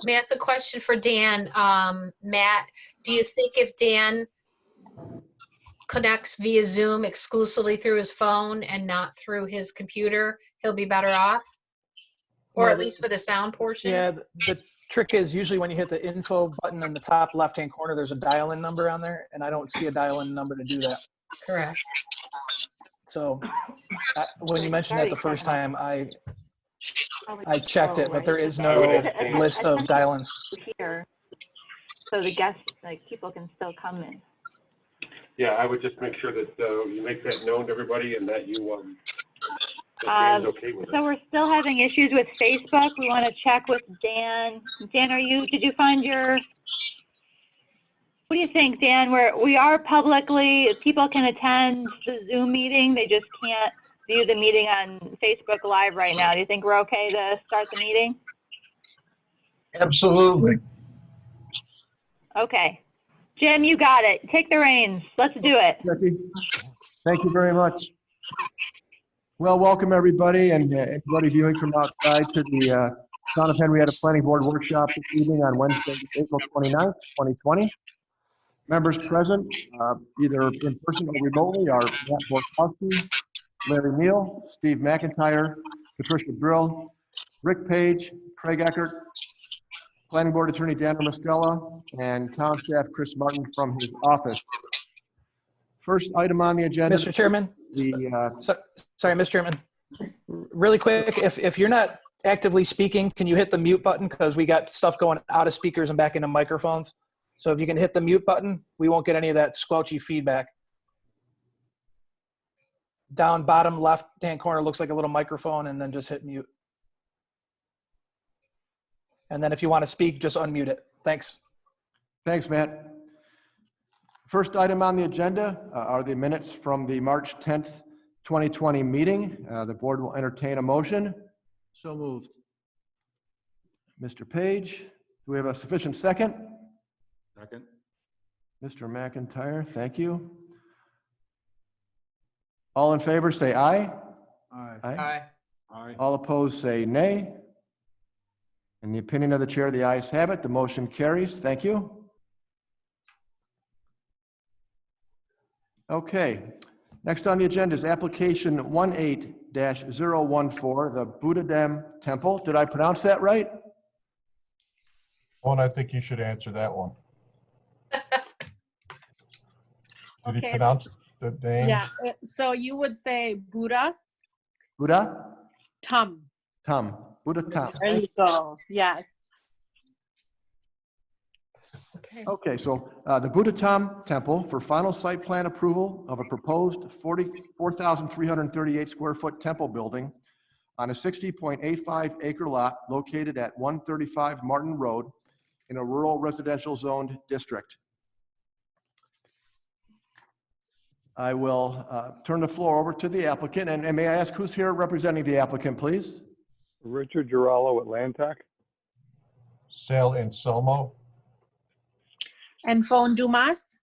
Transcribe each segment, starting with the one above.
May I ask a question for Dan? Matt, do you think if Dan connects via Zoom exclusively through his phone and not through his computer, he'll be better off? Or Yeah, at least for the sound portion? Yeah, the trick is usually when you hit the info button in the top left-hand corner, there's a dial-in number on there, and I don't see a dial-in number to do that. Correct. So when you mentioned that the first time, I checked it, but there is no list of dial-ins. Here, so the guests, like people can still come in. Yeah, I would just make sure that you make that known to everybody and that you that Dan's okay with it. So we're still having issues with Facebook. We want to check with Dan. Dan, did you find your, what do you think, Dan? We are publicly, people can attend the Zoom meeting. They just can't view the meeting on Facebook Live right now. Do you think we're okay to start the meeting? Absolutely. Okay. Jim, you got it. Take the reins. Let's do it. Becky, thank you very much. Well, welcome everybody and everybody viewing from outside to the Town of Henrietta Planning Board workshop this evening on Wednesday, April 29th, 2020. Members present, either in person or remotely, are Matt Borkowski, Larry Neal, Steve McIntyre, Patricia Brill, Rick Page, Craig Eckert, Planning Board Attorney Dan Moscella, and Town Staff Chris Martin from his office. First item on the agenda. Mr. Chairman, sorry, Mr. Chairman, really quick, if you're not actively speaking, can you hit the mute button? Because we got stuff going out of speakers and back into microphones. So if you can hit the mute button, we won't get any of that squelchy feedback. Down bottom left-hand corner looks like a little microphone, and then just hit mute. And then if you want to speak, just unmute it. Thanks. Thanks, Matt. First item on the agenda are the minutes from the March 10th, 2020 meeting. The board will entertain a motion. So moved. Mr. Page, do we have a sufficient second? Second. Mr. McIntyre, thank you. All in favor, say aye. Aye. Aye. Aye. All opposed, say nay. In the opinion of the chair, the ayes have it. The motion carries. Thank you. Okay. Next on the agenda is application 18-014, the Buddha Dam Temple. Did I pronounce that right? Well, I think you should answer that one. Did he pronounce the name? Yeah, so you would say Buddha Buddha? Tum. Tum. Buddha Tum. There you go. Yes. Okay, so the Buddha Tum Temple for final site plan approval of a proposed 44,338 square foot temple building on a 60.85 acre lot located at 135 Martin Road in a rural residential zoned district. I will turn the floor over to the applicant, and may I ask who's here representing the applicant, please? Richard Girallo at Landtech. Sale Anselmo. And Phone Dumas?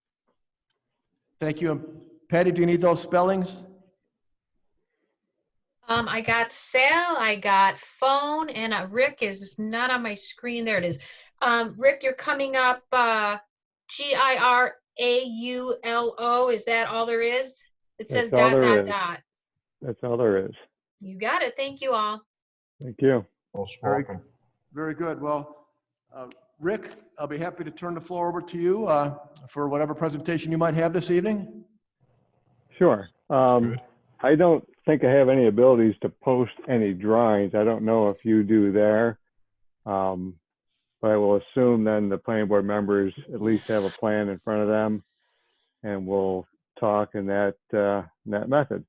Thank you. And Patty, do you need those spellings? I got Sal, I got phone, and Rick is not on my screen. There it is. Rick, you're coming up Giraulo. Is that all there is? It says ... That's all there is. You got it. Thank you all. Thank you. Well spoken. Very good. Well, Rick, I'll be happy to turn the floor over to you for whatever presentation you might have this evening. Sure. I don't think I have any abilities to post any drawings. I don't know if you do there, but I will assume then the planning board members at least have a plan in front of them, and we'll talk in that method.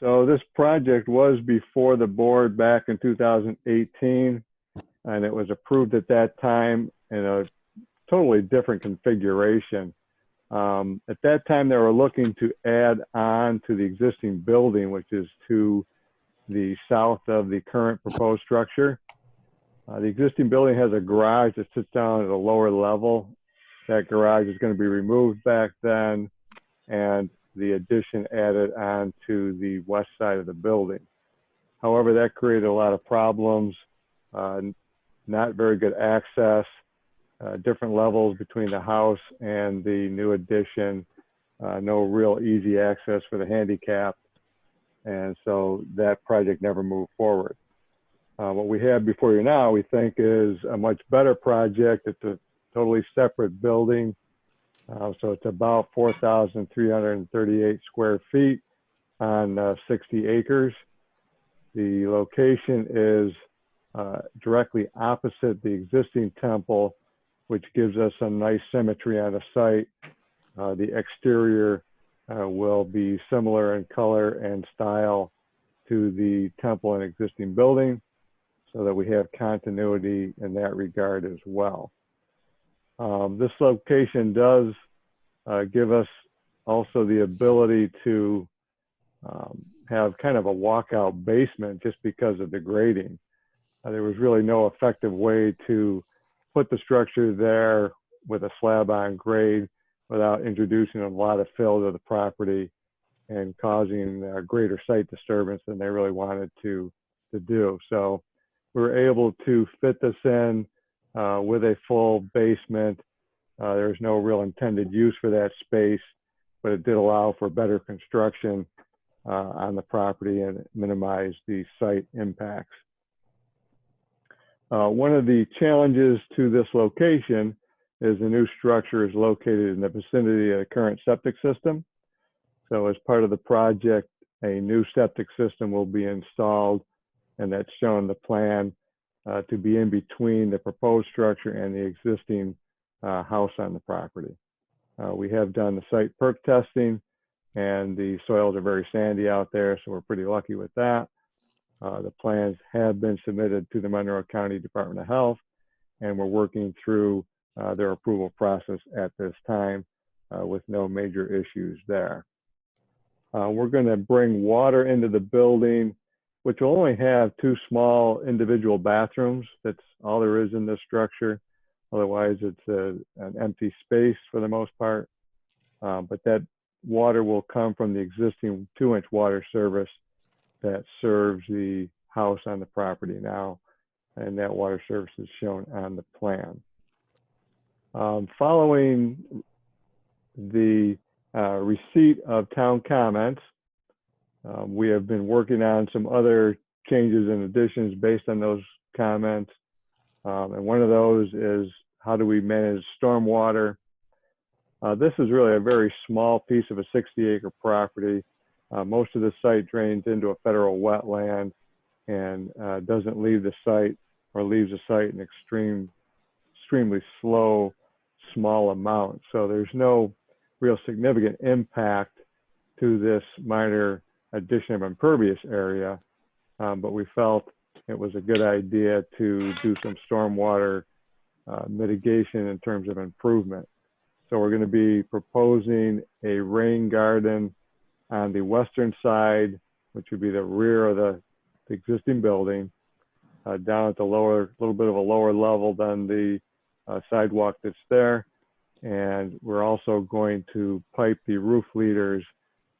So this project was before the board back in 2018, and it was approved at that time in a totally different configuration. At that time, they were looking to add on to the existing building, which is to the south of the current proposed structure. The existing building has a garage that sits down at a lower level. That garage is going to be removed back then, and the addition added on to the west side of the building. However, that created a lot of problems. not very good access, different levels between the house and the new addition, no real easy access for the handicap. And so that project never moved forward. What we have before you now, we think, is a much better project. It's a totally separate building. So it's about 4,338 square feet on 60 acres. The location is directly opposite the existing temple, which gives us some nice symmetry on the site. The exterior will be similar in color and style to the temple and existing building, so that we have continuity in that regard as well. This location does give us also the ability to have kind of a walkout basement just because of the grading. There was really no effective way to put the structure there with a slab on grade without introducing a lot of fill to the property and causing greater site disturbance than they really wanted to do. So we were able to fit this in with a full basement. There's no real intended use for that space, but it did allow for better construction on the property and minimize the site impacts. One of the challenges to this location is the new structure is located in the vicinity of the current septic system. So as part of the project, a new septic system will be installed, and that's shown in the plan to be in between the proposed structure and the existing house on the property. We have done the site perk testing, and the soils are very sandy out there, so we're pretty lucky with that. The plans have been submitted to the Monroe County Department of Health, and we're working through their approval process at this time with no major issues there. We're going to bring water into the building, which will only have 2 small individual bathrooms. That's all there is in this structure. Otherwise, it's an empty space for the most part. But that water will come from the existing 2-inch water service that serves the house on the property now. And that water service is shown on the plan. Following the receipt of town comments, we have been working on some other changes and additions based on those comments. And one of those is, how do we manage stormwater? This is really a very small piece of a 60-acre property. Most of the site drains into a federal wetland and doesn't leave the site, or leaves the site in extremely slow, small amount. So there's no real significant impact to this minor addition of impervious area, but we felt it was a good idea to do some stormwater mitigation in terms of improvement. So we're going to be proposing a rain garden on the western side, which would be the rear of the existing building, down at the little bit of a lower level than the sidewalk that's there. And we're also going to pipe the roof leaders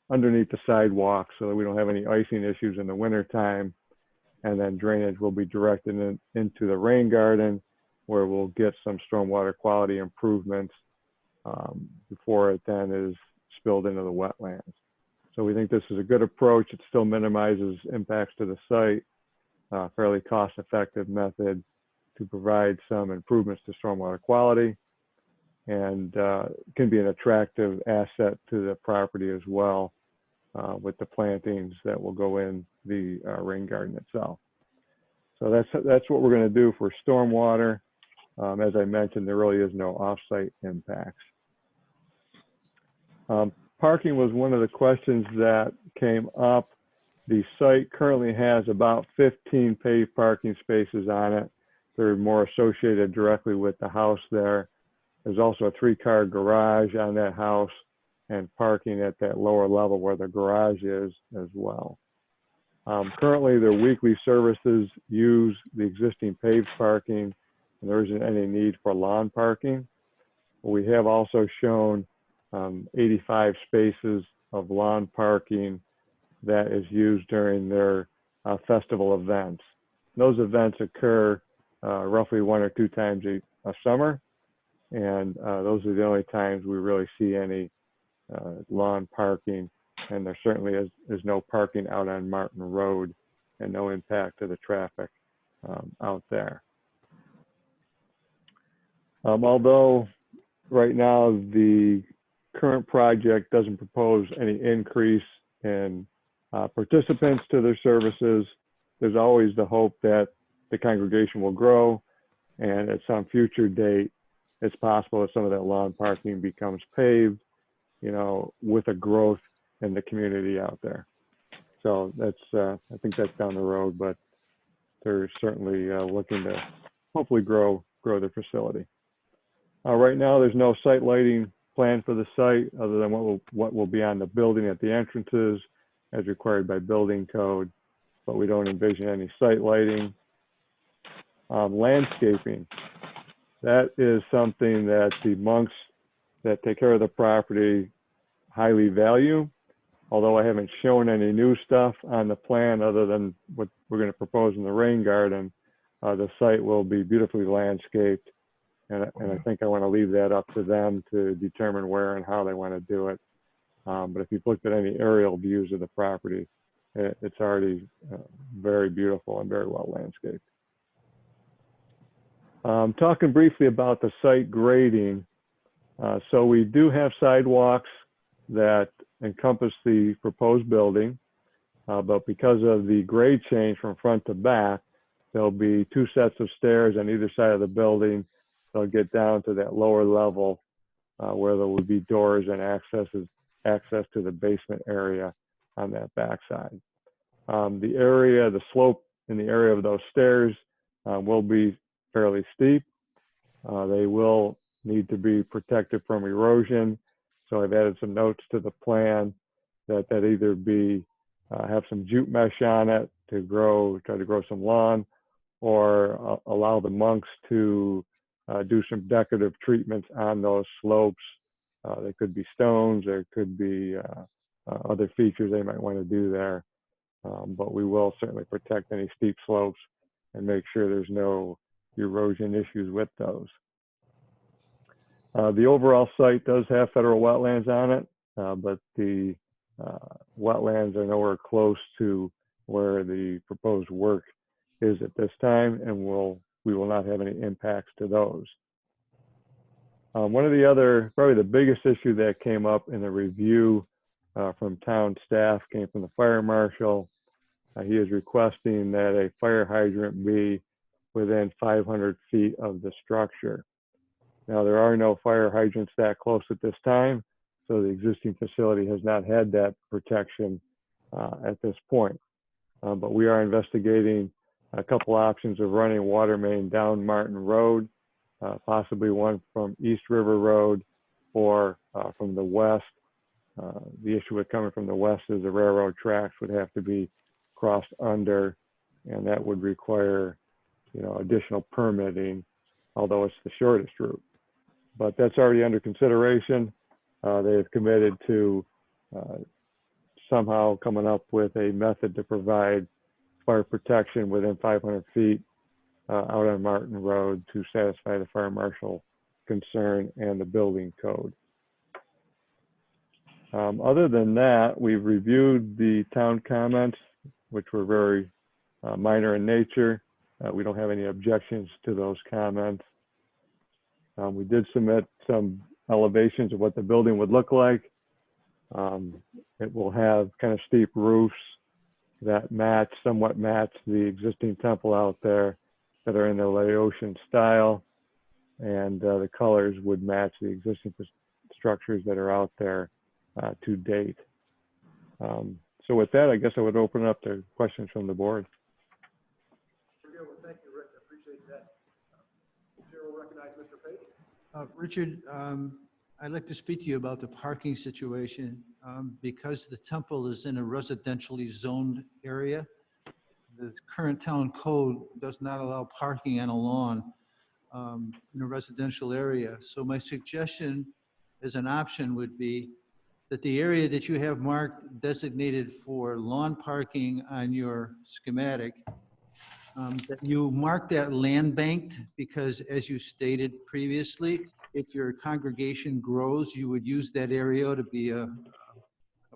underneath the sidewalk so that we don't have any icing issues in the wintertime. And then drainage will be directed into the rain garden, where we'll get some stormwater quality improvements before it then is spilled into the wetlands. So we think this is a good approach. It still minimizes impacts to the site, fairly cost-effective method to provide some improvements to stormwater quality, and can be an attractive asset to the property as well, with the plantings that will go in the rain garden itself. So that's what we're going to do for stormwater. As I mentioned, there really is no off-site impacts. Parking was one of the questions that came up. The site currently has about 15 paved parking spaces on it. They're more associated directly with the house there. There's also a 3-car garage on that house, and parking at that lower level where the garage is as well. Currently, their weekly services use the existing paved parking, and there isn't any need for lawn parking. We have also shown 85 spaces of lawn parking that is used during their festival events. Those events occur roughly 1 or 2 times a summer. And those are the only times we really see any lawn parking. And there certainly is no parking out on Martin Road and no impact to the traffic out there. Although right now the current project doesn't propose any increase in participants to their services, there's always the hope that the congregation will grow, and at some future date, it's possible that some of that lawn parking becomes paved, you know, with a growth in the community out there. So that's, I think that's down the road, but they're certainly looking to hopefully grow their facility. Right now, there's no site lighting planned for the site other than what will be on the building at the entrances as required by building code, but we don't envision any site lighting. Landscaping, that is something that the monks that take care of the property highly value. Although I haven't shown any new stuff on the plan other than what we're going to propose in the rain garden, the site will be beautifully landscaped. And I think I want to leave that up to them to determine where and how they want to do it. But if you've looked at any aerial views of the property, it's already very beautiful and very well landscaped. Talking briefly about the site grading. So we do have sidewalks that encompass the proposed building, but because of the grade change from front to back, there'll be 2 sets of stairs on either side of the building. They'll get down to that lower level where there will be doors and access to the basement area on that backside. The slope in the area of those stairs will be fairly steep. They will need to be protected from erosion. So I've added some notes to the plan that either be have some jute mesh on it to try to grow some lawn, or allow the monks to do some decorative treatments on those slopes. There could be stones, there could be other features they might want to do there. But we will certainly protect any steep slopes and make sure there's no erosion issues with those. The overall site does have federal wetlands on it, but the wetlands are nowhere close to where the proposed work is at this time, and we will not have any impacts to those. One of the other, probably the biggest issue that came up in the review from town staff came from the fire marshal. He is requesting that a fire hydrant be within 500 feet of the structure. Now, there are no fire hydrants that close at this time, so the existing facility has not had that protection at this point. But we are investigating a couple options of running water main down Martin Road, possibly one from East River Road or from the west. The issue with coming from the west is the railroad tracks would have to be crossed under, and that would require, you know, additional permitting, although it's the shortest route. But that's already under consideration. They have committed to somehow coming up with a method to provide fire protection within 500 feet out on Martin Road to satisfy the fire marshal concern and the building code. Other than that, we've reviewed the town comments, which were very minor in nature. We don't have any objections to those comments. We did submit some elevations of what the building would look like. It will have kind of steep roofs that somewhat match the existing temple out there that are in the Laotian style, and the colors would match the existing structures that are out there to date. So with that, I guess I would open it up to questions from the board. Thank you, Rick. I appreciate that. Chair will recognize Mr. Page. Richard, I'd like to speak to you about the parking situation. Because the temple is in a residentially zoned area, the current town code does not allow parking on a lawn in a residential area. So my suggestion as an option would be that the area that you have marked designated for lawn parking on your schematic that you mark that land banked, because as you stated previously, if your congregation grows, you would use that area to be a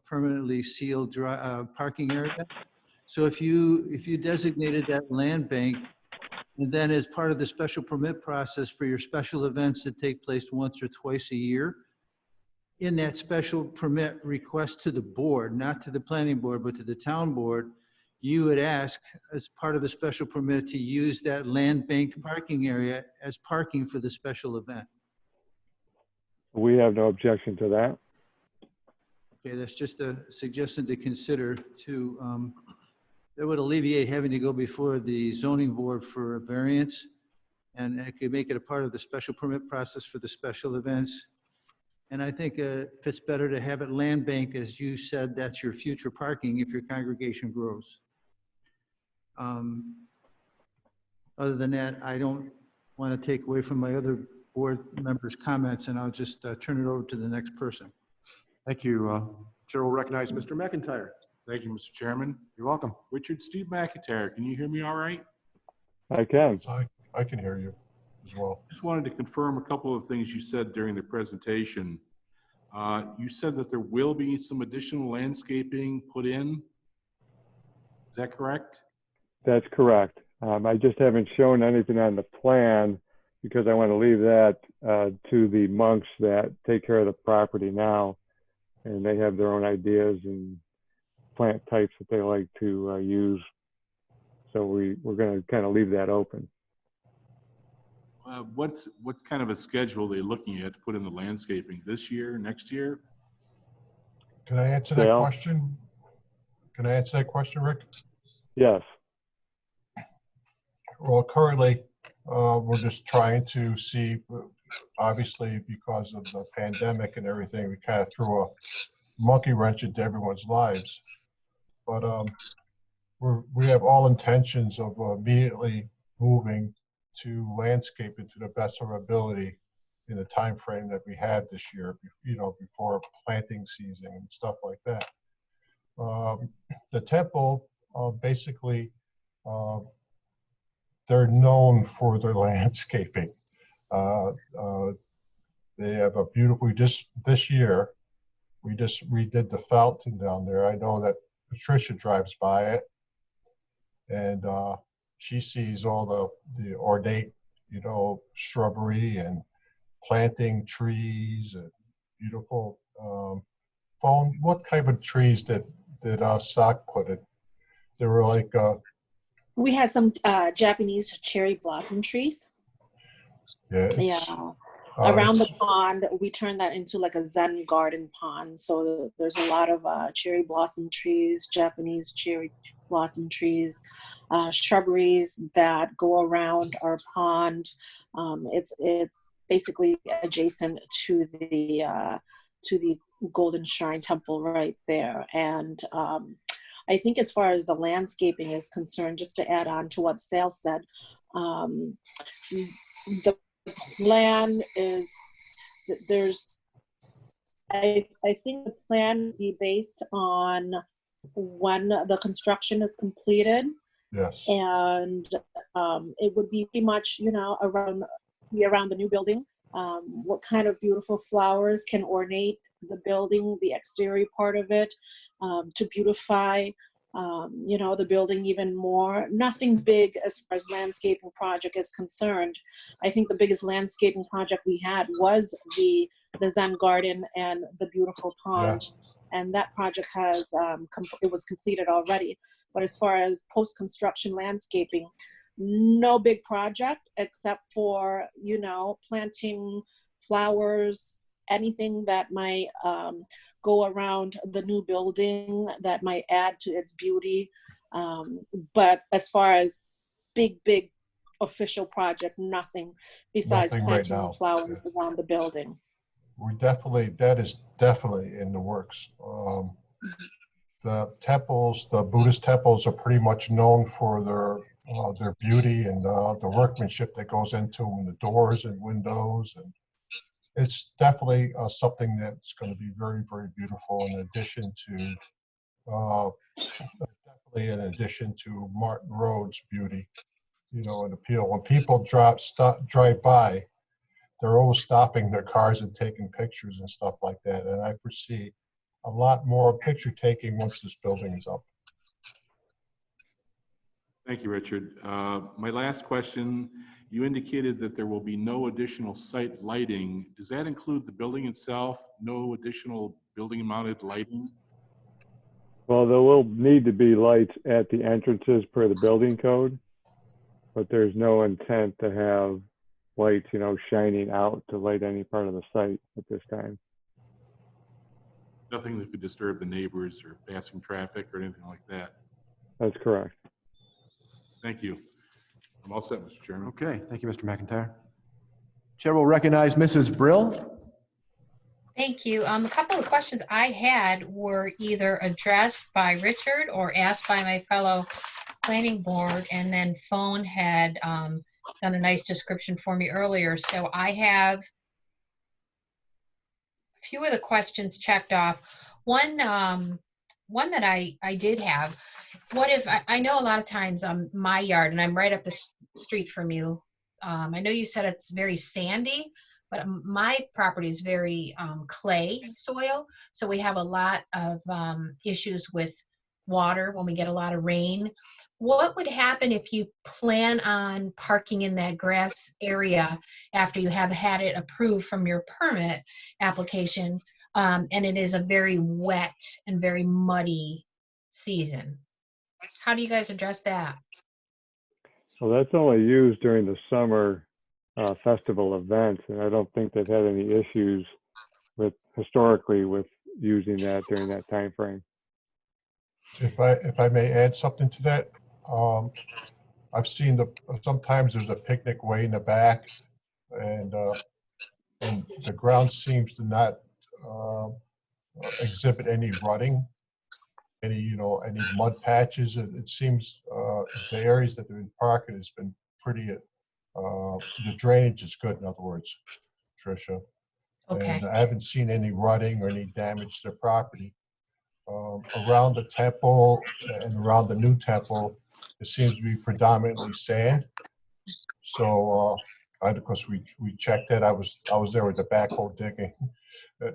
permanently sealed parking area. So if you designated that land bank, and then as part of the special permit process for your special events that take place once or twice a year, in that special permit request to the board, not to the planning board, but to the town board, you would ask as part of the special permit to use that land banked parking area as parking for the special event. We have no objection to that. Okay, that's just a suggestion to consider to, that would alleviate having to go before the zoning board for a variance, and it could make it a part of the special permit process for the special events. And I think it fits better to have it land bank, as you said, that's your future parking if your congregation grows. Other than that, I don't want to take away from my other board members' comments, and I'll just turn it over to the next person. Thank you. Chair will recognize Mr. McIntyre. Thank you, Mr. Chairman. You're welcome. Richard Steve McIntyre, can you hear me all right? I can. I can hear you as well. Just wanted to confirm a couple of things you said during the presentation. You said that there will be some additional landscaping put in. Is that correct? That's correct. I just haven't shown anything on the plan because I want to leave that to the monks that take care of the property now. And they have their own ideas and plant types that they like to use. So we're going to kind of leave that open. What kind of a schedule are they looking at to put in the landscaping this year, next year? Can I answer that question? Can I answer that question, Rick? Yes. Well, currently, we're just trying to see, obviously, because of the pandemic and everything, we kind of threw a monkey wrench into everyone's lives. But we have all intentions of immediately moving to landscape it to the best of our ability in the time frame that we had this year, before planting season and stuff like that. The temple, basically, they're known for their landscaping. They have a beautiful, this year, we just redid the fountain down there. I know that Patricia drives by it, and she sees all the ornate, shrubbery and planting trees and beautiful. Fawn, what kind of trees did SOC put in? They were like. We had some Japanese cherry blossom trees. Yeah. Around the pond, we turned that into like a Zen garden pond. So there's a lot of cherry blossom trees, Japanese cherry blossom trees, shrubberies that go around our pond. It's basically adjacent to the Golden Shrine Temple right there. And I think as far as the landscaping is concerned, just to add on to what Sal said, the plan is, I think the plan will be based on when the construction is completed. Yes. And it would be pretty much, around the new building. What kind of beautiful flowers can ornate the building, the exterior part of it, to beautify, the building even more. Nothing big as far as landscaping project is concerned. I think the biggest landscaping project we had was the Zen garden and the beautiful pond. Yeah. And that project has, it was completed already. But as far as post-construction landscaping, no big project except for, planting flowers, anything that might go around the new building that might add to its beauty. But as far as big official project, nothing besides planting right flowers around the building. That is definitely in the works. The temples, the Buddhist temples, are pretty much known for their beauty and the workmanship that goes into them, the doors and windows, and it's definitely something that's going to be very, very beautiful. In addition to definitely in addition to Martin Road's beauty, you know, and appeal. When people drive by, they're always stopping their cars and taking pictures and stuff like that. And I foresee a lot more picture taking once this building is up. Thank you, Richard. My last question, you indicated that there will be no additional site lighting. Does that include the building itself? No additional building mounted lighting? Well, there will need to be lights at the entrances per the building code, but there's no intent to have lights, you know, shining out to light any part of the site at this time. Nothing that could disturb the neighbors or passing traffic or anything like that? That's correct. Thank you. I'm all set, Mr. Chairman. Okay, thank you, Mr. McIntyre. Chair will recognize Mrs. Brill. Thank you. A couple of questions I had were either addressed by Richard or asked by my fellow planning board, and then Phone had done a nice description for me earlier. So I have a few of the questions checked off. One that I did have, what if, I know a lot of times my yard, and I'm right up the street from you. I know you said it's very sandy, but my property is very clay soil. So we have a lot of issues with water when we get a lot of rain. What would happen if you plan on parking in that grass area after you have had it approved from your permit application, and it is a very wet and very muddy season? How do you guys address that? Well, that's only used during the summer festival events, and I don't think they've had any issues with historically with using that during that time frame. If I may add something to that, I've seen sometimes there's a picnic way in the back, and the ground seems to not exhibit any rutting, any mud patches. It seems the areas that they've been parking has been pretty. The drainage is good, in other words, Tricia. Okay. And I haven't seen any rutting or any damage to the property. Around the temple and around the new temple, it seems to be predominantly sand. So, of course, we checked that. I was there with the backhoe digging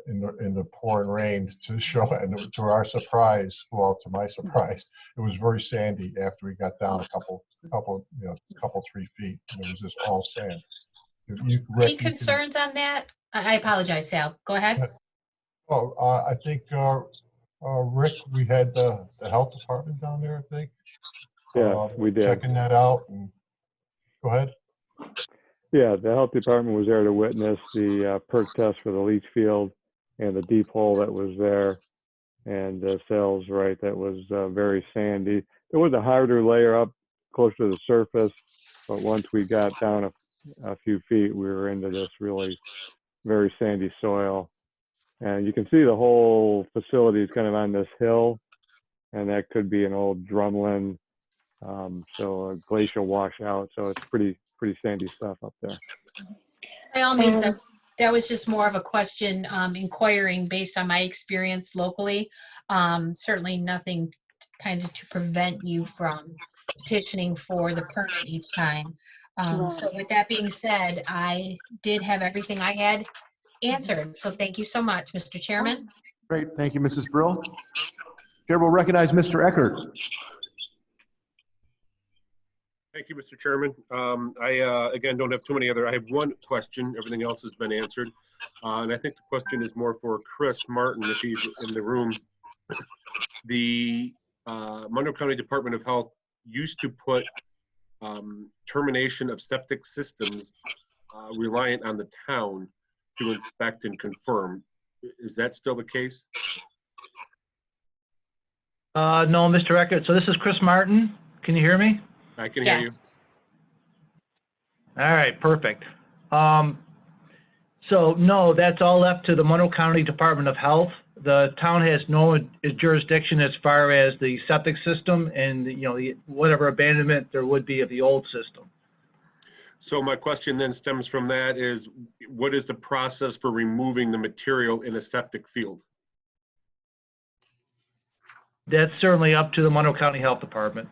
in the pouring rain to show, and to our surprise, well, to my surprise, it was very sandy after we got down a couple 3 feet, and it was just all sand. Any concerns on that? I apologize, Sal. Go ahead. Oh, I think Rick, we had the health department down there, I think. Yeah, we did. Checking that out. And go ahead. Yeah, the health department was there to witness the perk test for the leach field and the deep hole that was there. And Sal's right, that was very sandy. There was a harder layer up close to the surface, but once we got down a few feet, we were into this really very sandy soil. And you can see the whole facility is kind of on this hill, and that could be an old drumlin, so a glacial washout. So it's pretty sandy stuff up there. By all means, that was just more of a question, inquiring based on my experience locally. Certainly nothing kind of to prevent you from petitioning for the permit each time. So with that being said, I did have everything I had answered. So thank you so much, Mr. Chairman. Great, thank you, Mrs. Brill. Chair will recognize Mr. Eckert. Thank you, Mr. Chairman. I, again, don't have too many other, I have one question. Everything else has been answered. And I think the question is more for Chris Martin, if he's in the room. The Monroe County Department of Health used to put termination of septic systems reliant on the town to inspect and confirm. Is that still the case? No, Mr. Eckert. So this is Chris Martin. Can you hear me? I can hear you. All right, perfect. So no, that's all left to the Monroe County Department of Health. The town has no jurisdiction as far as the septic system and whatever abandonment there would be of the old system. So my question then stems from that is, what is the process for removing the material in a septic field? That's certainly up to the Monroe County Health Department.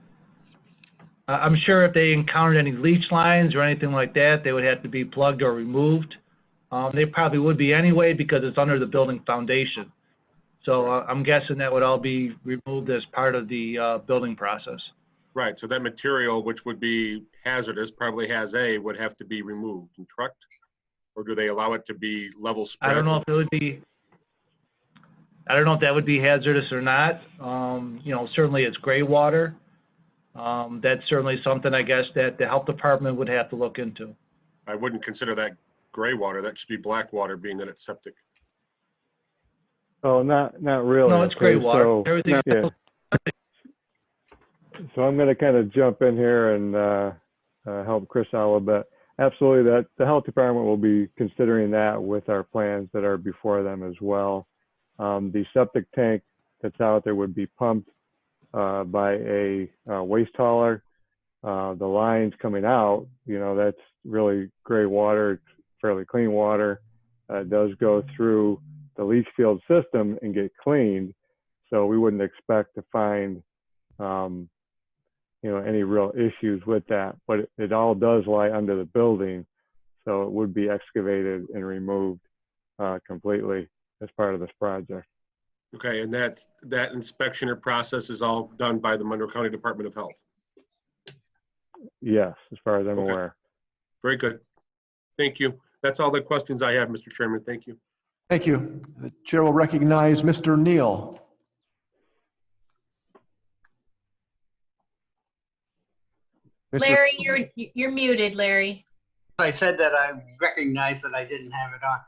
I'm sure if they encountered any leach lines or anything like that, they would have to be plugged or removed. They probably would be anyway because it's under the building foundation. So I'm guessing that would all be removed as part of the building process. Right, so that material, which would be hazardous, probably has A, would have to be removed and trucked? Or do they allow it to be level spread? I don't know if it would be, I don't know if that would be hazardous or not. You know, certainly it's gray water. That's certainly something, I guess, that the health department would have to look into. I wouldn't consider that gray water. That should be black water, being that it's septic. Oh, not really. No, it's gray Okay, water. so- Everything. yeah. So I'm going to kind of jump in here and help Chris out a little bit. Absolutely, that the health department will be considering that with our plans that are before them as well. The septic tank that's out there would be pumped by a waste hauler. The lines coming out, you know, that's really gray water. It's fairly clean water. It does go through the leach field system and get cleaned. So we wouldn't expect to find, you know, any real issues with that, but it all does lie under the building. So it would be excavated and removed completely as part of this project. Okay, and that inspection or process is all done by the Monroe County Department of Health? Yes, as far as I'm Okay. aware. Very good. Thank you. That's all the questions I have, Mr. Chairman. Thank you. Thank you. The chair will recognize Mr. Neal. Mr. Larry, you're muted, Larry. I said that I recognized that I didn't have it on.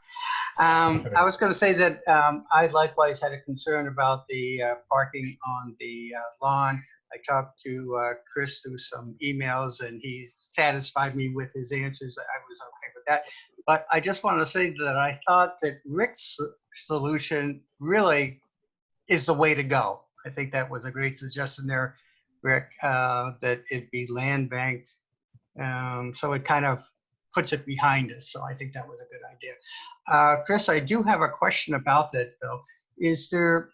I was going to say that I likewise had a concern about the parking on the lawn. I talked to Chris through some emails, and he satisfied me with his answers. I was okay with that. But I just want to say that I thought that Rick's solution really is the way to go. I think that was a great suggestion there, Rick, that it be land banked. So it kind of puts it behind us. So I think that was a good idea. Chris, I do have a question about that though. Is there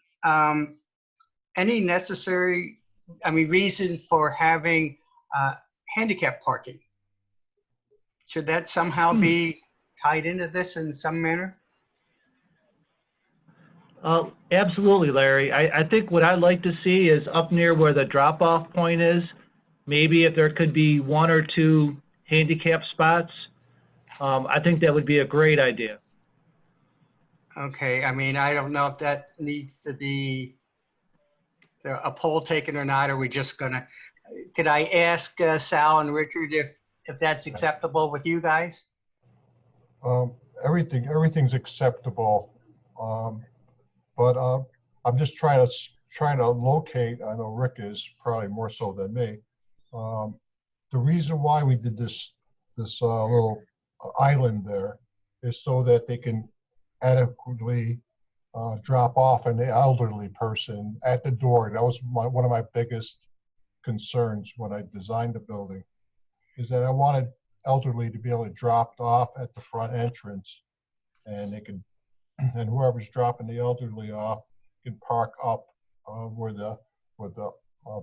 any necessary, reason for having handicap parking? Should that somehow be tied into this in some manner? Absolutely, Larry. I think what I'd like to see is up near where the drop-off point is, maybe if there could be 1 or 2 handicap spots, I think that would be a great idea. Okay, I don't know if that needs to be a poll taken or not. Are we just gonna, could I ask Sal and Richard if that's acceptable with you guys? Everything's acceptable. But I'm just trying to locate, I know Rick is probably more so than me. The reason why we did this little island there is so that they can adequately drop off an elderly person at the door. That was one of my biggest concerns when I designed the building, is that I wanted elderly to be able to drop off at the front entrance, and they can, and whoever's dropping the elderly off can park up where the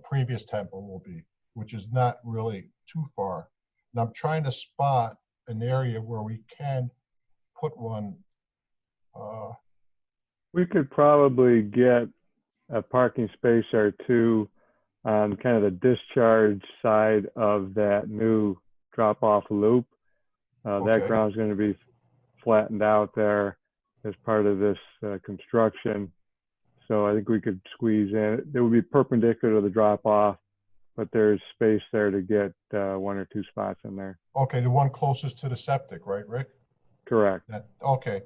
previous temple will be, which is not really too far. And I'm trying to spot an area where we can put one. We could probably get a parking space or 2 on kind of the discharge side of that new drop-off loop. Okay. That ground's going to be flattened out there as part of this construction. So I think we could squeeze in. It would be perpendicular to the drop-off, but there's space there to get 1 or 2 spots in there. Okay, the one closest to the septic, right, Rick? Correct. Okay.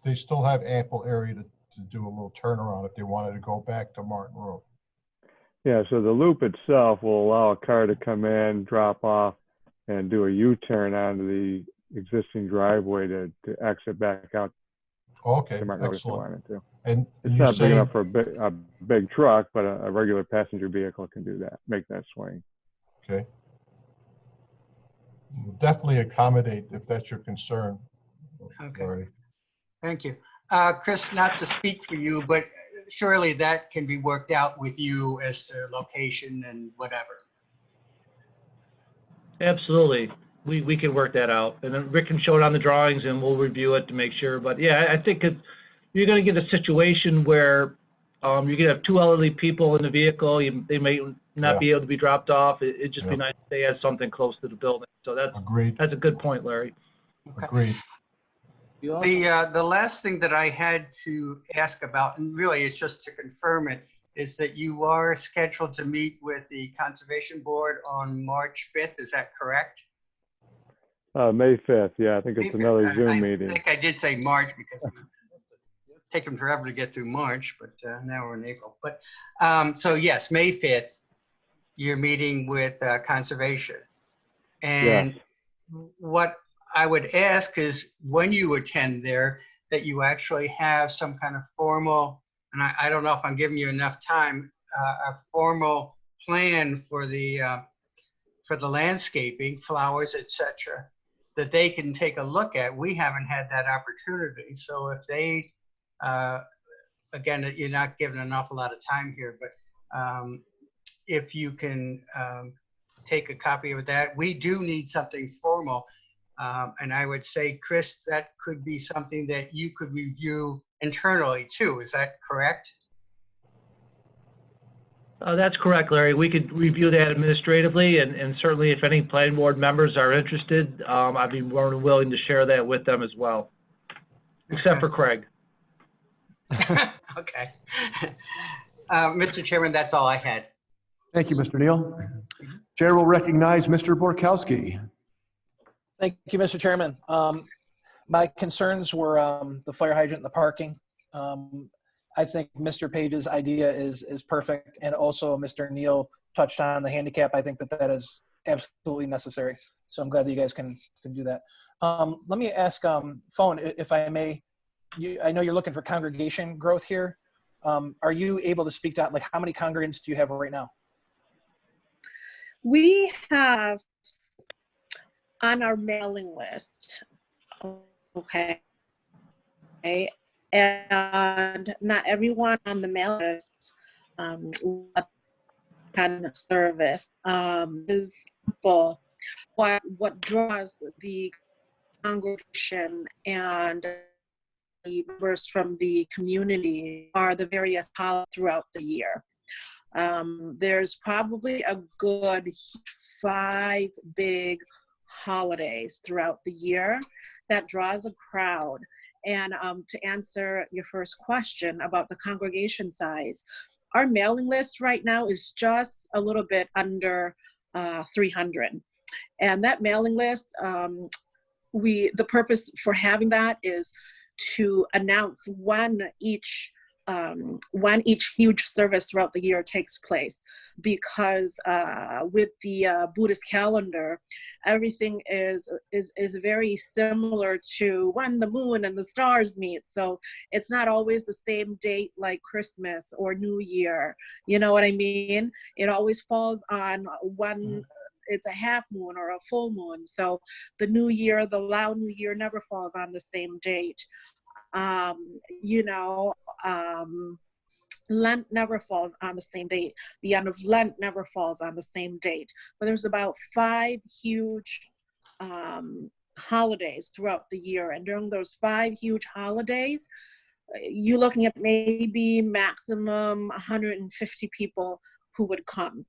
They still have ample area to do a little turnaround if they wanted to go back to Martin Road. Yeah, so the loop itself will allow a car to come in, drop off, and do a U-turn onto the existing driveway to exit back out. Okay, to Martin Road if they excellent. wanted to. And It's you're not big saying, enough for a big truck, but a regular passenger vehicle can do that, make that swing. okay. We'll definitely accommodate if that's your concern. Okay. Marty. Thank you. Chris, not to speak for you, but surely that can be worked out with you as to location and whatever. Absolutely. We can work that out. And then Rick can show it on the drawings and we'll review it to make sure. But yeah, I think you're going to get a situation where you're going to have two elderly people in the vehicle. They may not be able to be dropped off. It'd just be nice if they had something close to the building. So that's a good point, Larry. Okay. Agreed. The last thing that I had to ask about, and really it's just to confirm it, is that you are scheduled to meet with the Conservation Board on March 5th. Is that correct? May 5th, yeah, I think it's another Zoom I meeting. think I did say March because it's taken forever to get through March, but now we're in April. But so yes, May 5th, you're meeting with Conservation. And what I would ask is when you attend there, that you actually have some kind of formal, and I don't know if I'm giving you enough time, a formal plan for the landscaping, flowers, etc., that they can take a look at. We haven't had that opportunity. So if they, again, you're not given an awful lot of time here, but if you can take a copy of that, we do need something formal. And I would say, Chris, that could be something that you could review internally too. Is that correct? That's correct, Larry. We could review that administratively, and certainly if any planning board members are interested, I'd be more than willing to share that with them as well, except for Craig. Okay. Mr. Chairman, that's all I had. Thank you, Mr. Neal. Chair will recognize Mr. Borkowski. Thank you, Mr. Chairman. My concerns were the fire hydrant and the parking. I think Mr. Page's idea is perfect. And also Mr. Neal touched on the handicap. I think that is absolutely necessary. So I'm glad that you guys can do that. Let me ask Phone, if I may. I know you're looking for congregation growth here. Are you able to speak to like how many congregants do you have right now? We have on our mailing list, okay, and not everyone on the mailing list can service is what draws the congregation and the members from the community are the various holidays throughout the year. There's probably a good 5 big holidays throughout the year that draws a crowd. And to answer your first question about the congregation size, our mailing list right now is just a little bit under 300. And that mailing list, the purpose for having that is to announce when each huge service throughout the year takes place, because with the Buddhist calendar, everything is very similar to when the moon and the stars meet. So it's not always the same date like Christmas or New Year. You know what I mean? It always falls on when it's a half moon or a full moon. So the New Year, the Lao New Year, never falls on the same date. Lent never falls on the same date. The end of Lent never falls on the same date. But there's about 5 huge holidays throughout the year. And during those 5 huge holidays, you're looking at maybe maximum 150 people who would come,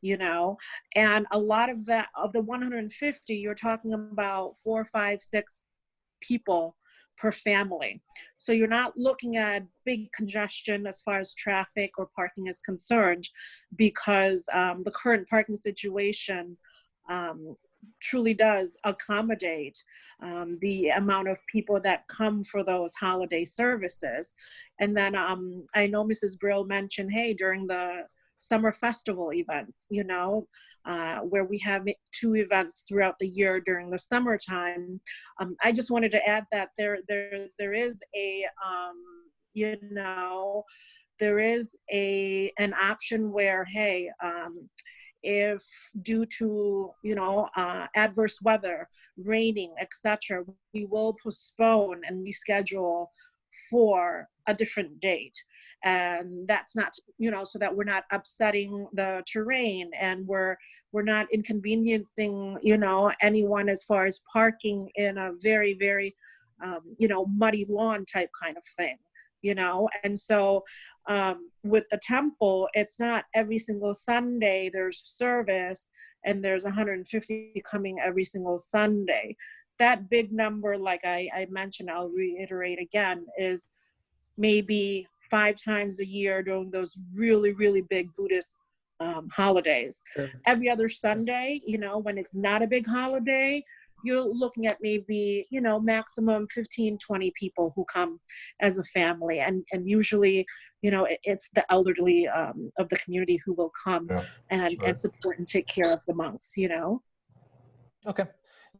you know. And a lot of that, of the 150, you're talking about 4, 5, 6 people per family. So you're not looking at big congestion as far as traffic or parking is concerned, because the current parking situation truly does accommodate the amount of people that come for those holiday services. And then I know Mrs. Brill mentioned, hey, during the summer festival events, you know, where we have 2 events throughout the year during the summertime. I just wanted to add that there is a, you know, there is an option where, hey, if due to, you know, adverse weather, raining, etc., we will postpone and reschedule for a different date. And that's not, you know, so that we're not upsetting the terrain, and we're not inconveniencing, you know, anyone as far as parking in a very, very, you know, muddy lawn type kind of thing, you know. And so with the temple, it's not every single Sunday there's service and there's 150 coming every single Sunday. That big number, like I mentioned, I'll reiterate again, is maybe 5 times a year during those really, really big Buddhist holidays. Sure. Every other Sunday, you know, when it's not a big holiday, you're looking at maybe, you know, maximum 15, 20 people who come as a family. And usually, you know, it's the elderly of the community who will come and support and take care of the monks, you know? Okay.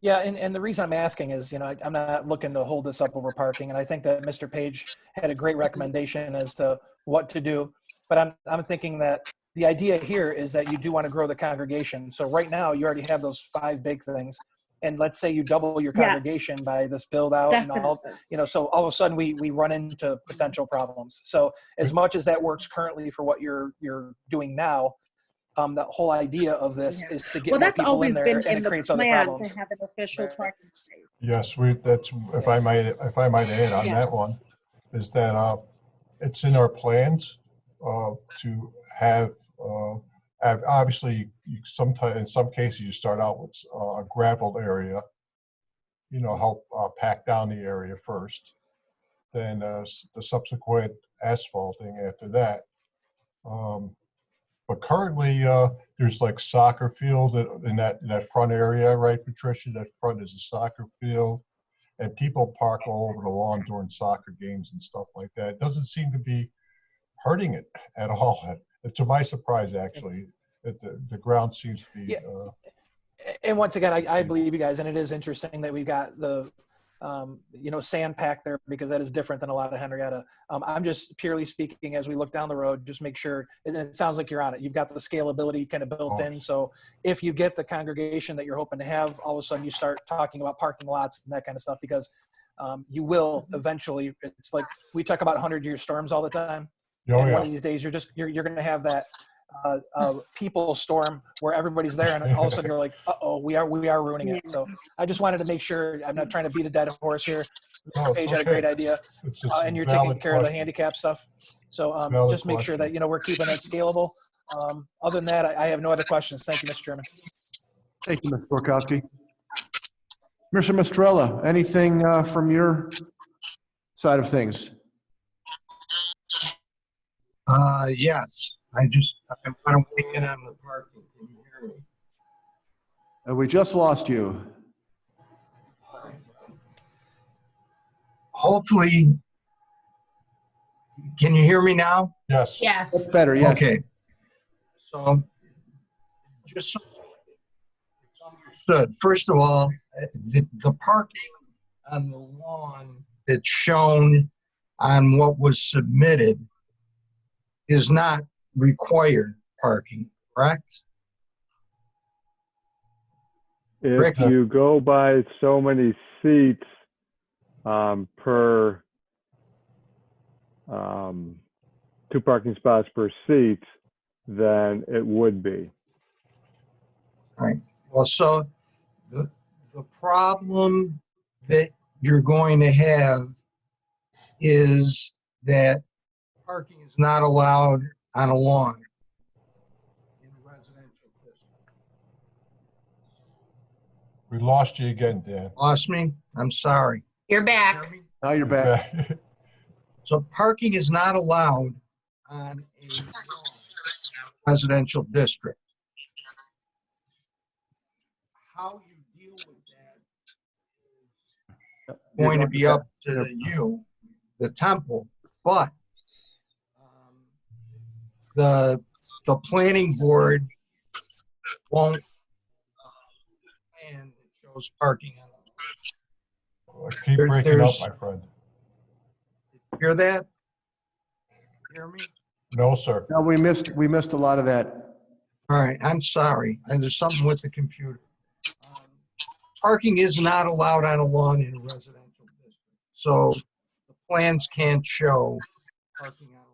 Yeah, and the reason I'm asking is, you know, I'm not looking to hold this up over parking, and I think that Mr. Page had a great recommendation as to what to do. But I'm thinking that the idea here is that you do want to grow the congregation. So right now you already have those 5 big things, and let's say you double your congregation by this build out and all, you know, so all of a sudden we run into potential problems. So as much as that works currently for what you're doing now, the whole idea of this is to get more people in there, and it creates other problems. To have an official parking space. Yes, that's, if I might add on that one, is that it's in our plans to have obviously sometimes, in some cases, you start out with a gravel area, you know, help pack down the area first, then the subsequent asphalting after that. But currently, there's like soccer field in that front area, right, Patricia? That front is a soccer field, and people park all over the lawn during soccer games and stuff like that. It doesn't seem to be hurting it at all. To my surprise, actually, the ground seems to be. And once again, I believe you guys, and it is interesting that we've got the you know, sand pack there, because that is different than a lot of Henrietta. I'm just purely speaking, as we look down the road, just make sure, and it sounds like you're on it. You've got the scalability kind of built in. So if you get the congregation that you're hoping to have, all of a sudden you start talking about parking lots and that kind of stuff, because you will eventually, it's like we talk about 100-year storms all the time. And one of these days you're going to have that people storm where everybody's there, and all of a sudden you're like, uh-oh, we are ruining it. So I just wanted to make sure, I'm not trying to beat a dead horse here. Mr. Page had a great idea, and you're taking care of the handicap stuff. So just make sure that, you know, we're keeping it scalable. Other than that, I have no other questions. Thank you, Mr. Chairman. Thank you, Mr. Borkowski. Mr. Mistrella, anything from your side of things? Yes. I want to weigh in on the parking. Can you hear me? We just lost you. Hopefully, can you hear me now? Yes. Yes. That's better, yes. Okay. So, just so it's understood, first of all, the parking on the lawn that's shown on what was submitted is not required parking, correct? If you go by so many seats per 2 parking spots per seat, then it would be. Right. Well, so the problem that you're going to have is that parking is not allowed on a lawn in a residential district. We lost you again, Dan. Lost me? I'm sorry. You're back. Now you're back. So parking is not allowed on a residential district. How you deal with that is going to be up to you, the temple, but the planning board won't plan that shows parking on it. Keep breaking up, my friend. Hear that? Hear me? No, sir. No, we missed a lot of that. All right, I'm sorry. There's something with the computer. Parking is not allowed on a lawn in a residential district. So the plans can't show parking on the lawn.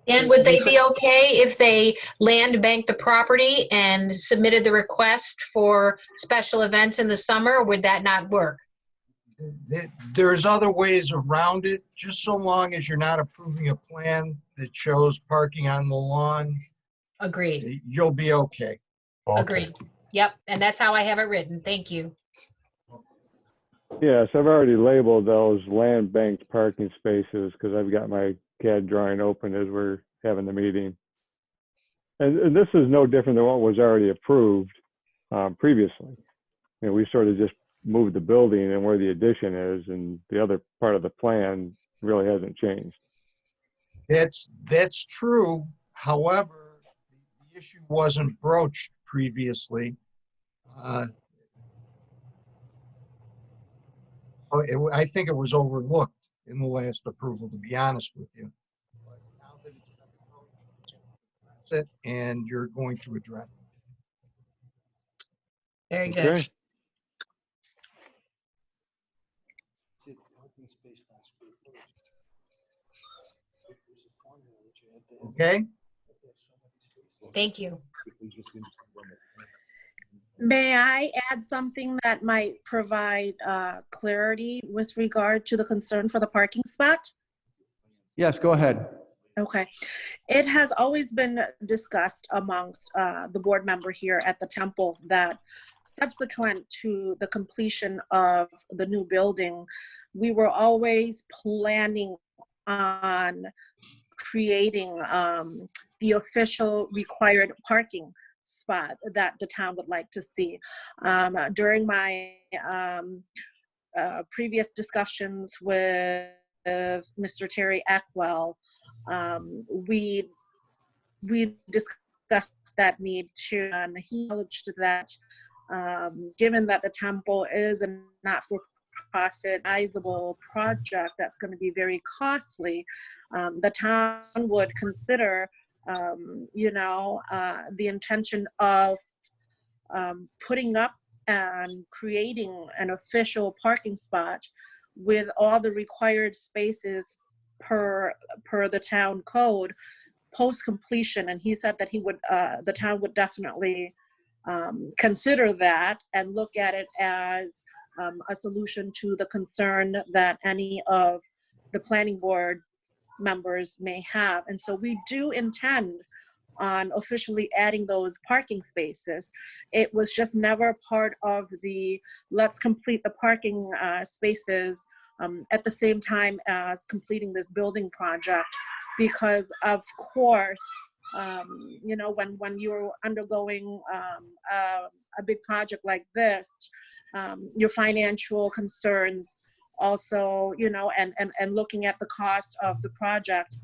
And would they be okay if they land banked the property and submitted the request for special events in the summer, or would that not work? There's other ways around it, just so long as you're not approving a plan that shows parking on the lawn. Agreed. You'll be okay. Agreed. Yep, and that's how I have it written. Thank you. Yes, I've already labeled those land banked parking spaces because I've got my CAD drawing open as we're having the meeting. And this is no different than what was already approved previously. You know, we sort of just moved the building and where the addition is, and the other part of the plan really hasn't changed. That's true. However, the issue wasn't broached previously. I think it was overlooked in the last approval, to be honest with you. But now that it's been approached, that's it, and you're going to address it. Very good. Okay. Okay? Thank you. May I add something that might provide clarity with regard to the concern for the parking spot? Yes, go ahead. Okay. It has always been discussed amongst the board member here at the temple that subsequent to the completion of the new building, we were always planning on creating the official required parking spot that the town would like to see. During my previous discussions with Mr. Terry Eckwell, we discussed that need too, and he acknowledged that given that the temple is a not-for-profit sizable project that's going to be very costly, the town would consider the intention of putting up and creating an official parking spot with all the required spaces per the town code post completion. And he said that he would, the town would definitely consider that and look at it as a solution to the concern that any of the planning board members may have. And so we do intend on officially adding those parking spaces. It was just never part of the let's complete the parking spaces at the same time as completing this building project, because of course, when you're undergoing a big project like this, your financial concerns also, and looking at the cost of the project,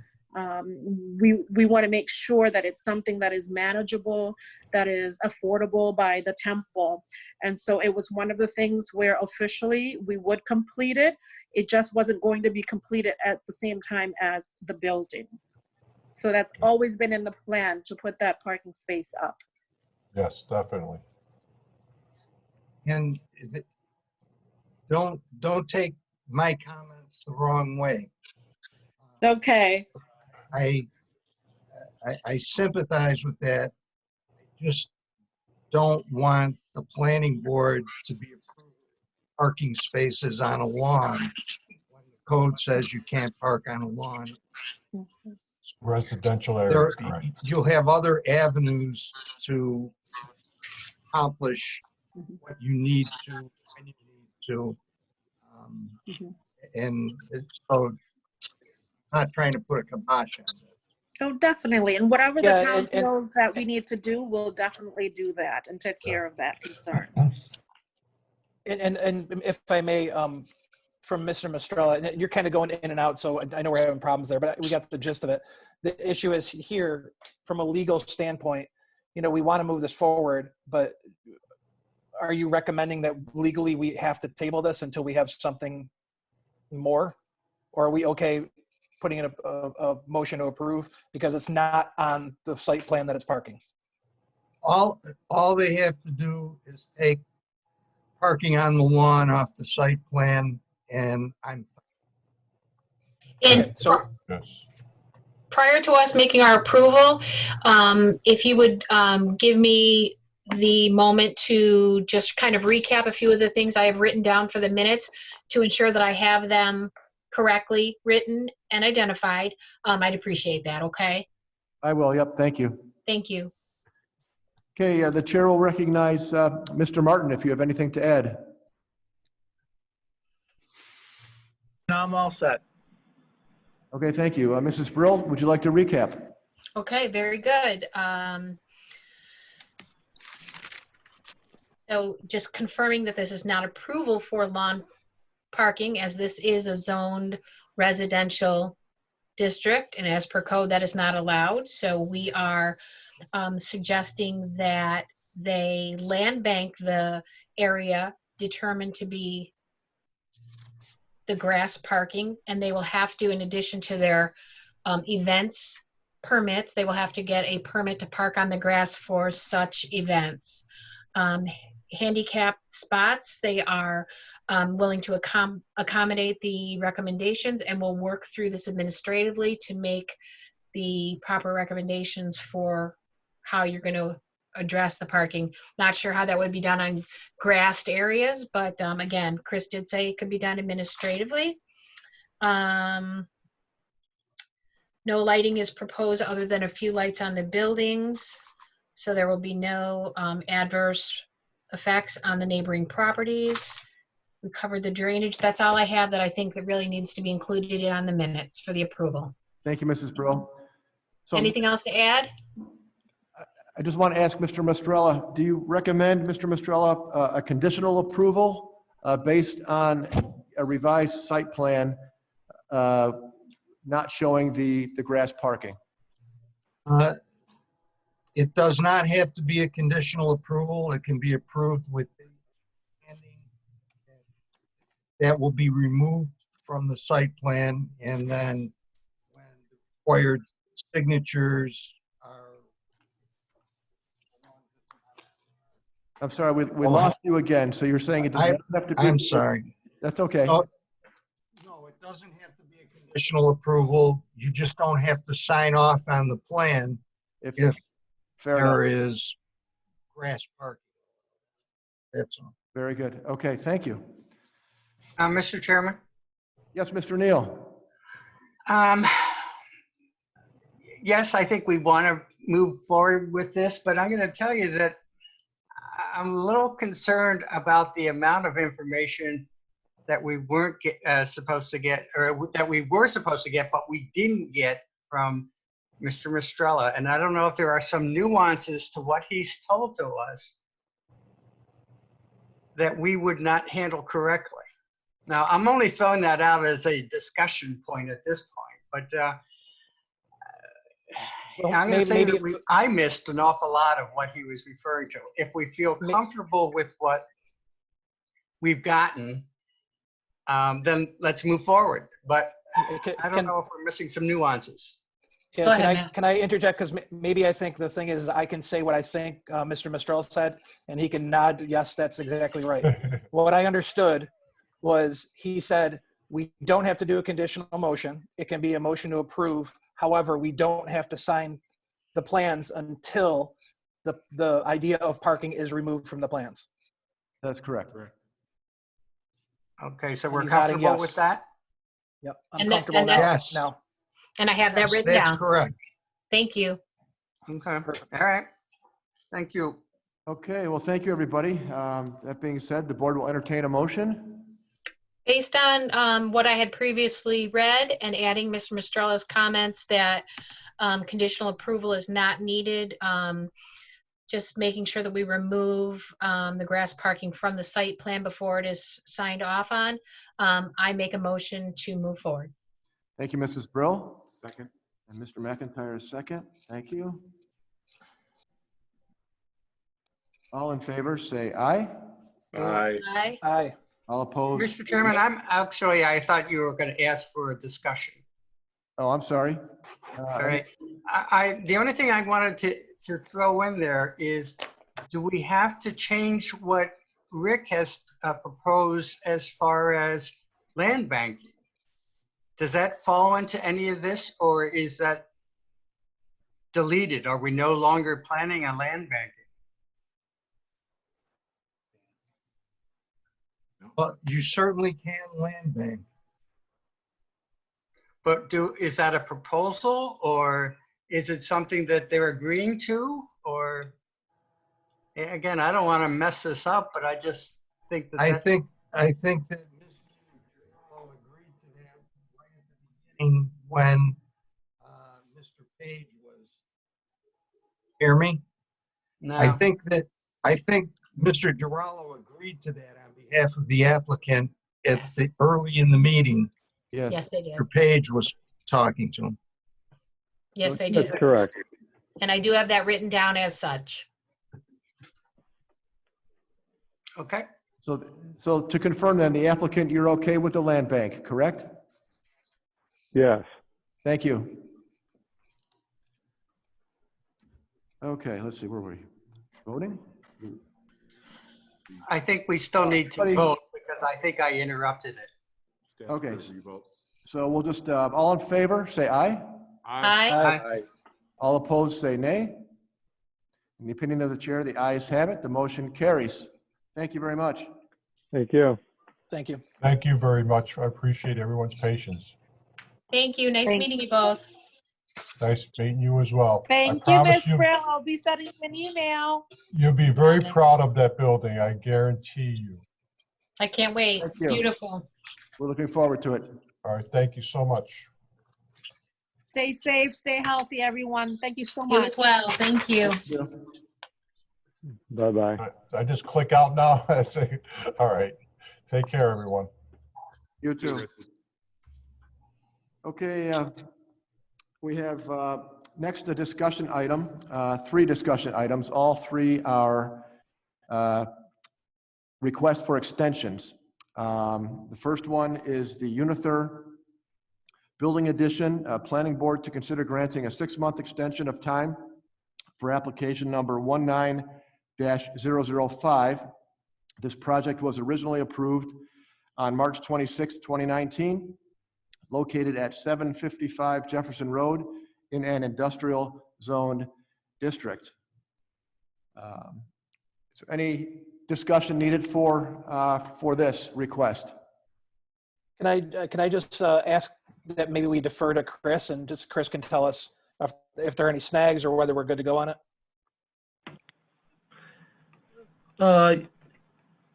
we want to make sure that it's something that is manageable, that is affordable by the temple. And so it was one of the things where officially we would complete it. It just wasn't going to be completed at the same time as the building. So that's always been in the plan to put that parking space up. Yes, definitely. And don't take my comments the wrong way. Okay. I sympathize with that. I just don't want the planning board to be approving parking spaces on a lawn when the code says you can't park on a lawn. Residential area. You'll have other avenues to accomplish what you need to, when you need to. And so I'm not trying to put a kibosh on it. Oh, definitely. And whatever the Yeah, town and- feels that we need to do, we'll definitely do that and take care of that concern. And if I may, from Mr. Mistrella, you're kind of going in and out, so I know we're having problems there, but we got the gist of it. The issue is here, from a legal standpoint, we want to move this forward, but are you recommending that legally we have to table this until we have something more? Or are we okay putting in a motion to approve because it's not on the site plan that it's parking? All they have to do is take parking on the lawn off the site plan and I'm And So Yes. prior to us making our approval, if you would give me the moment to just kind of recap a few of the things I have written down for the minutes to ensure that I have them correctly written and identified, I'd appreciate that, okay? I will, yep, thank you. Thank you. Okay, the chair will recognize Mr. Martin if you have anything to add. No, I'm all set. Okay, thank you. Mrs. Brill, would you like to recap? Okay, very good. So just confirming that this is not approval for lawn parking, as this is a zoned residential district, and as per code, that is not allowed. So we are suggesting that they land bank the area determined to be the grass parking, and they will have to, in addition to their events permits, they will have to get a permit to park on the grass for such events. Handicap spots, they are willing to accommodate the recommendations, and will work through this administratively to make the proper recommendations for how you're going to address the parking. Not sure how that would be done on grassed areas, but again, Chris did say it could be done administratively. No lighting is proposed other than a few lights on the buildings, so there will be no adverse effects on the neighboring properties. We covered the drainage. That's all I have that I think that really needs to be included on the minutes for the approval. Thank you, Mrs. Brill. So Anything else to add? I just want to ask Mr. Mastrella, do you recommend, Mr. Mastrella, a conditional approval based on a revised site plan not showing the grass parking? It does not have to be a conditional approval. It can be approved with that will be removed from the site plan, and then when the required signatures are. I'm sorry, we lost you again. So you're saying it doesn't have to be. I'm sorry. That's okay. No, it doesn't have to be a conditional approval. You just don't have to sign off on the plan if there is grass parking. That's all. Very good. Okay, thank you. Mr. Chairman? Yes, Mr. Neal. Yes, I think we want to move forward with this, but I'm going to tell you that I'm a little concerned about the amount of information that we weren't supposed to get, or that we were supposed to get, but we didn't get from Mr. Mastrella. And I don't know if there are some nuances to what he's told to us that we would not handle correctly. Now, I'm only throwing that out as a discussion point at this point, but I'm going to say that I missed an awful lot of what he was referring to. If we feel comfortable with what we've gotten, then let's move forward. But I don't know if we're missing some nuances. Yeah, can I interject? Because maybe I think the thing is I can say what I think Mr. Mastrella said, and he can nod, yes, that's exactly right. What I understood was he said, we don't have to do a conditional motion. It can be a motion to approve. However, we don't have to sign the plans until the idea of parking is removed from the plans. That's correct. Okay, so we're comfortable with that? Yep, I'm comfortable now. And I have that written down. That's correct. Thank you. Okay, all right. Thank you. Okay, well, thank you, everybody. That being said, the board will entertain a motion. Based on what I had previously read and adding Mr. Mastrella's comments that conditional approval is not needed, just making sure that we remove the grass parking from the site plan before it is signed off on, I make a motion to move forward. Thank you, Mrs. Brill. Second. And Mr. McIntyre is second. Thank you. All in favor, say aye. Aye. Aye. Aye. All opposed? Mr. Chairman, I thought you were going to ask for a discussion. Oh, I'm sorry. All right. The only thing I wanted to throw in there is, do we have to change what Rick has proposed as far as land banking. Does that fall into any of this, or is that deleted? Are we no longer planning on land banking? But you certainly can land bank. But is that a proposal, or is it something that they're agreeing to? Or, again, I don't want to mess this up, but I just think that I that's. think that Mr. Giraldo agreed to that right at the beginning when Mr. Page was. Hear me? No. I think Mr. Giraldo agreed to that on behalf of the applicant early in the meeting. Yes, they did. Mr. Page was talking to him. Yes, they did. That's correct. And I do have that written down as such. Okay. So to confirm then, the applicant, you're okay with the land bank, correct? Yes. Thank you. Okay, let's see, where were we? Voting? I think we still need to vote because I think I interrupted it. Okay, so we'll just, all in favor, say aye. Aye. All opposed, say nay. In the opinion of the chair, the ayes have it. The motion carries. Thank you very much. Thank you. Thank you. Thank you very much. I appreciate everyone's patience. Thank you. Nice meeting you both. Nice meeting you as well. Thank I you, promise Ms. Brill. I'll be sending you an email. You'll be very proud of that building, I guarantee you. I can't wait. Thank you. Beautiful. We're looking forward to it. All right, thank you so much. Stay safe, stay healthy, everyone. Thank you so much. You as well. Thank you. Bye-bye. I just click out now? All right. Take care, everyone. You too. Okay, we have next a discussion item, 3 discussion items. All 3 are requests for extensions. The first one is the Unither Building Addition, Planning Board to consider granting a 6-month extension of time for application number 19-005. This project was originally approved on March 26, 2019, located at 755 Jefferson Road in an industrial zoned district. Is there any discussion needed for this request? Can I just ask that maybe we defer to Chris, and just Chris can tell us if there are any snags or whether we're good to go on it?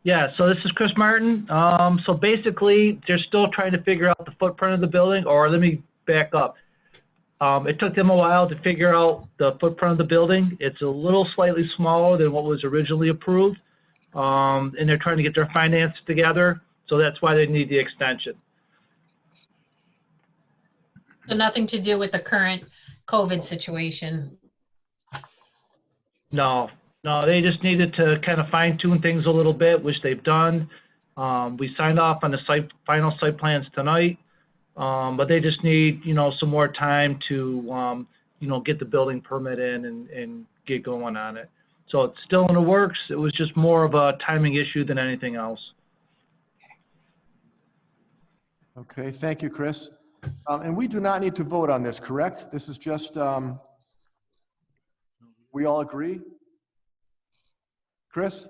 Yeah, so this is Chris Martin. So basically, they're still trying to figure out the footprint of the building, or let me back up. It took them a while to figure out the footprint of the building. It's a little slightly smaller than what was originally approved, and they're trying to get their finances together, so that's why they need the extension. So nothing to do with the current COVID situation. No, they just needed to kind of fine tune things a little bit, which they've done. We signed off on the final site plans tonight, but they just need, some more time to, get the building permit in and get going on it. So it's still in the works. It was just more of a timing issue than anything else. Okay, thank you, Chris. And we do not need to vote on this, correct? This is just, we all agree? Chris?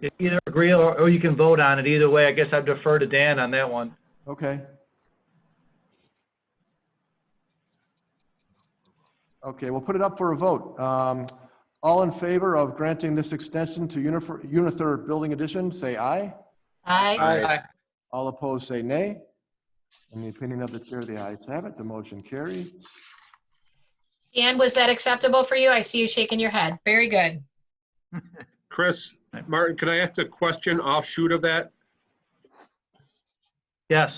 You either agree or you can vote on it. Either way, I guess I'd defer to Dan on that one. Okay. Okay, we'll put it up for a vote. All in favor of granting this extension to Unither Building Addition, say aye. Aye. Aye. All opposed, say nay. In the opinion of the chair, the ayes have it. The motion carries. Dan, was that acceptable for you? I see you shaking your head. Very good. Chris, Martin, can I ask a question offshoot of that? Yes.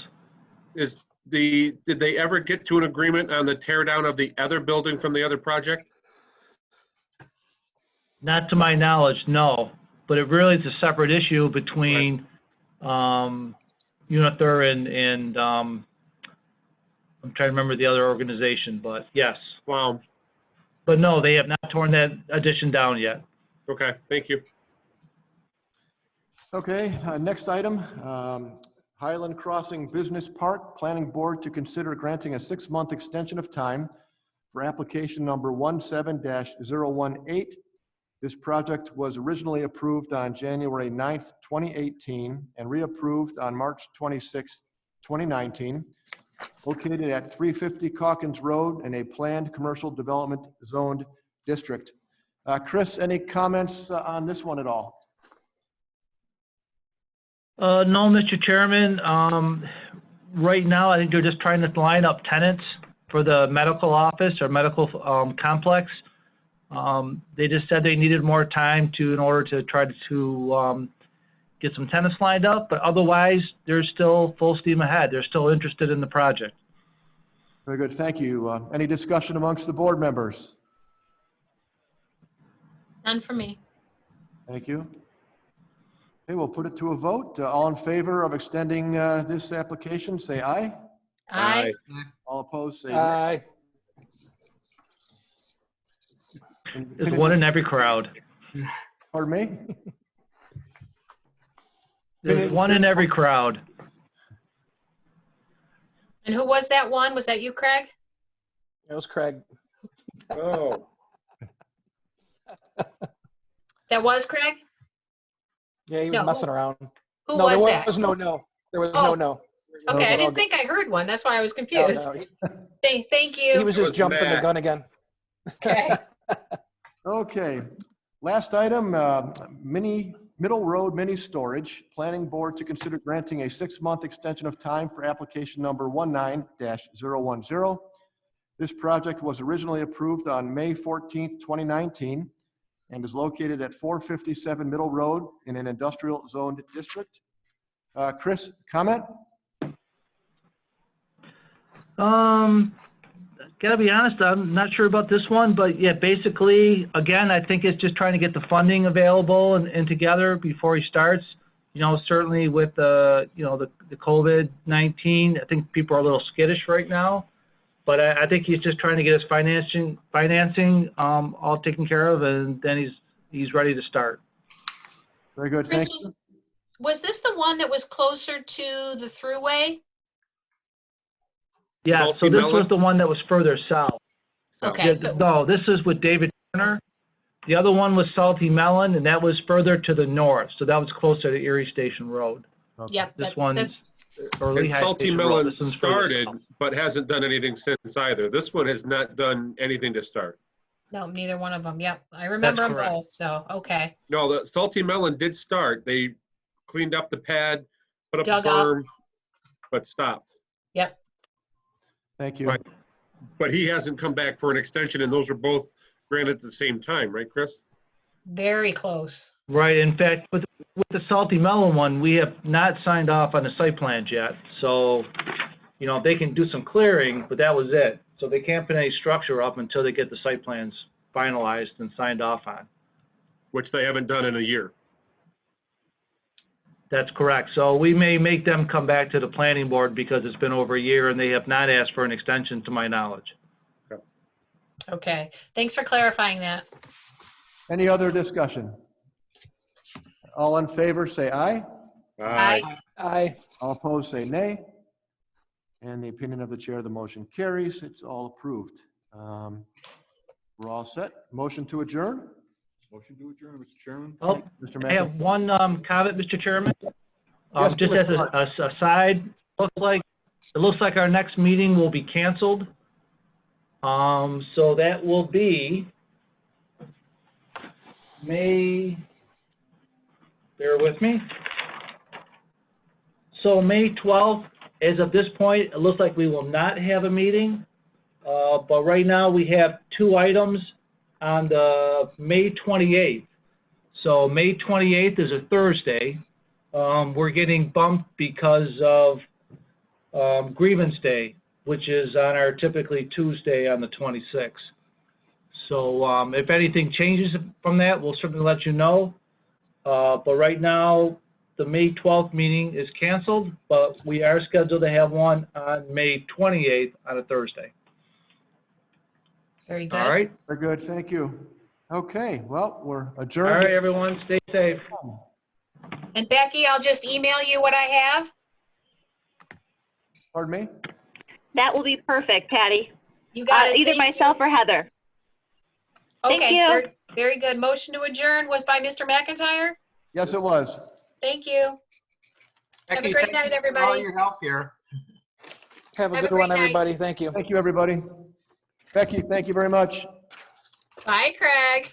Did they ever get to an agreement on the tear down of the other building from the other project? Not to my knowledge, no. But it really is a separate issue between Unither and I'm trying to remember the other organization, but yes. Wow. But no, they have not torn that addition down yet. Okay, thank you. Okay, next item, Highland Crossing Business Park, Planning Board to consider granting a 6-month extension of time for application number 17-018. This project was originally approved on January 9th, 2018, and reapproved on March 26th, 2019, located at 350 Calkins Road in a planned commercial development zoned district. Chris, any comments on this one at all? No, Mr. Chairman. Right now, I think they're just trying to line up tenants for the medical office or medical complex. They just said they needed more time in order to try to get some tenants lined up, but otherwise, they're still full steam ahead. They're still interested in the project. Very good, thank you. Any discussion amongst the board members? None for me. Thank you. Okay, we'll put it to a vote. All in favor of extending this application, say aye. Aye. All opposed, say nay. Aye. There's one in every crowd. Pardon me? There's one in every crowd. And who was that one? Was that you, Craig? It was Craig. Oh, That was Craig? Yeah, he was No, messing around. Who No, was there that? was no no. There was Oh. no no. Okay, I No, didn't think I heard one. That's why I was no, confused. no, he Thank you. was It just was jumping the Matt. gun again. Okay. Okay, last item, Middle Road Mini Storage. Planning Board to consider granting a 6-month extension of time for application number 19-010. This project was originally approved on May 14th, 2019, and is located at 457 Middle Road in an industrial zoned district. Chris, comment? Gotta be honest, I'm not sure about this one, but yeah, basically, again, I think it's just trying to get the funding available and together before he starts. You know, certainly with the COVID-19, I think people are a little skittish right now, but I think he's just trying to get his financing all taken care of, and then he's ready to start. Very good, Chris, thank you. was this the one that was closer to the thruway? Yeah, Salty so this Melon? was the one that was further south. Okay, Yeah, so no, this is with David Turner. The other one was Salty Melon, and that was further to the north, so that was closer to Erie Station Road. yep, This that- one's that's- or and Lehigh Salty Station Road. Melon This one's further started, south. but hasn't done anything since either. This one has not done anything to start. no, neither one of them. Yep, I remember them correct. both. So okay, No, the Salty Melon did start. They cleaned up the pad, put up Dug a up. berm, but stopped. yep. Thank you. Right. But he hasn't come back for an extension, and those are both granted at the same time, right, Chris? Very close. Right, in fact, with the Salty Melon one, we have not signed off on the site plans yet. So, you know, they can do some clearing, but that was it. So they can't put any structure up until they get the site plans finalized and signed off on. Which they haven't done in a year. That's correct. So we may make them come back to the planning board because it's been over a year and they have not asked for an extension to my knowledge. Okay, thanks for clarifying that. Any other discussion? All in favor, say aye. Aye. Aye. All opposed, say nay. And the opinion of the chair, the motion carries. It's all approved. We're all set. Motion to adjourn. Motion to adjourn, Mr. Chairman. Oh, Mr. I have Mackey. one comment, Mr. Chairman. Yes, Just Mr. as a side, it looks like our next meeting will be canceled. So that will be May, bear with me. So May 12th, as of this point, it looks like we will not have a meeting. But right now we have 2 items on the May 28th. So May 28th is a Thursday. We're getting bumped because of grievance day, which is on our typically Tuesday on the 26th. So if anything changes from that, we'll certainly let you know. But right now, the May 12th meeting is canceled, but we are scheduled to have one on May 28th on a Thursday. Very good. All right. Very good, thank you. Okay, well, we're All adjourned. right, everyone, stay safe. And Becky, I'll just email you what I have. Pardon me? That will be perfect, Patty. You got it. Either Thank myself you. or Heather. Thank Okay, you. very, very good. Motion to adjourn was by Mr. McIntyre. Yes, it was. Thank you. Have a Becky, great thank you night, for all everybody. your help here. Have a Have a good one, great night. everybody. Thank you. Thank you, everybody. Becky, thank you very much. Bye, Craig.